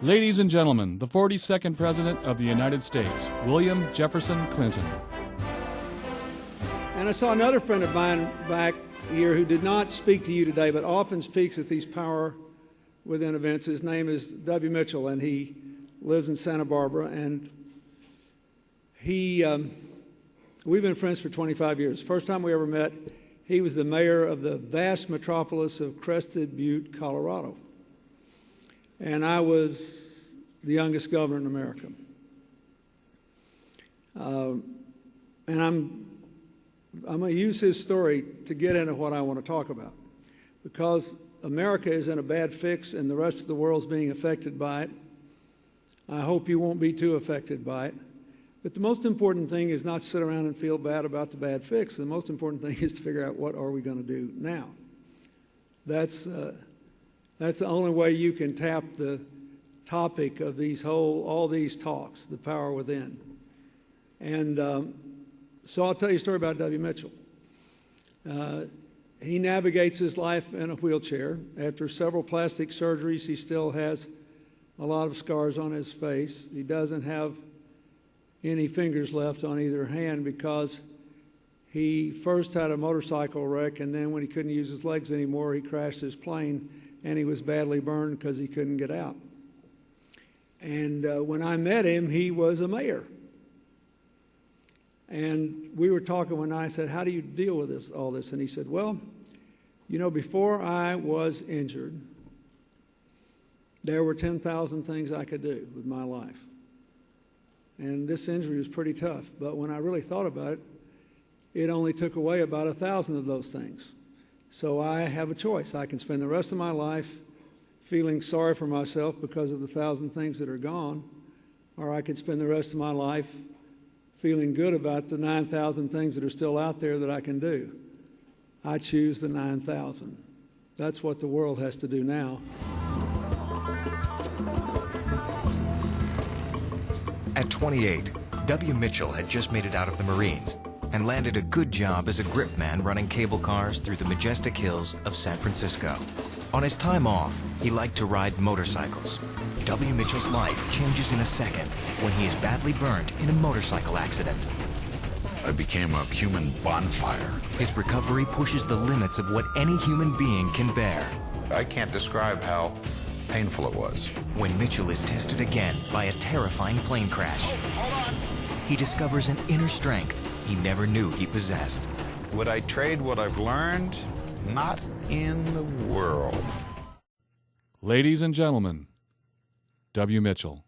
Ladies and gentlemen, the 42nd President of the United States, William Jefferson Clinton. And I saw another friend of mine back here who did not speak to you today, but often speaks at these Power Within events. His name is W. Mitchell, and he lives in Santa Barbara. And we've been friends for 25 years. First time we ever met, he was the mayor of the vast metropolis of Crested Butte, Colorado. And I was the youngest governor in America. And I'm going to use his story to get into what I want to talk about. Because America is in a bad fix and the rest of the world's being affected by it. I hope you won't be too affected by it. But the most important thing is not sit around and feel bad about the bad fix. The most important thing is to figure out what are we going to do now. That's the only way you can tap the topic of all these talks, the power within. And so I'll tell you a story about W. Mitchell. He navigates his life in a wheelchair. After several plastic surgeries, he still has a lot of scars on his face. He doesn't have any fingers left on either hand because he first had a motorcycle wreck, and then when he couldn't use his legs anymore, he crashed his plane, and he was badly burned because he couldn't get out. And when I met him, he was a mayor. And we were talking one night. I said, how do you deal with all this? And he said, well, you know, before I was injured, there were 10,000 things I could do with my life. And this injury was pretty tough. But when I really thought about it, it only took away about 1,000 of those things. So I have a choice. I can spend the rest of my life feeling sorry for myself because of the 1,000 things that are gone, or I could spend the rest of my life feeling good about the 9,000 things that are still out there that I can do. I choose the 9,000. That's what the world has to do now. At 28, W. Mitchell had just made it out of the Marines and landed a good job as a grip man running cable cars through the majestic hills of San Francisco. On his time off, he liked to ride motorcycles. W. Mitchell's life changes in a second when he is badly burned in a motorcycle accident. I became a human bonfire. His recovery pushes the limits of what any human being can bear. I can't describe how painful it was. When Mitchell is tested again by a terrifying plane crash, he discovers an inner strength he never knew he possessed. Would I trade what I've learned? Not in the world. Ladies and gentlemen, W. Mitchell.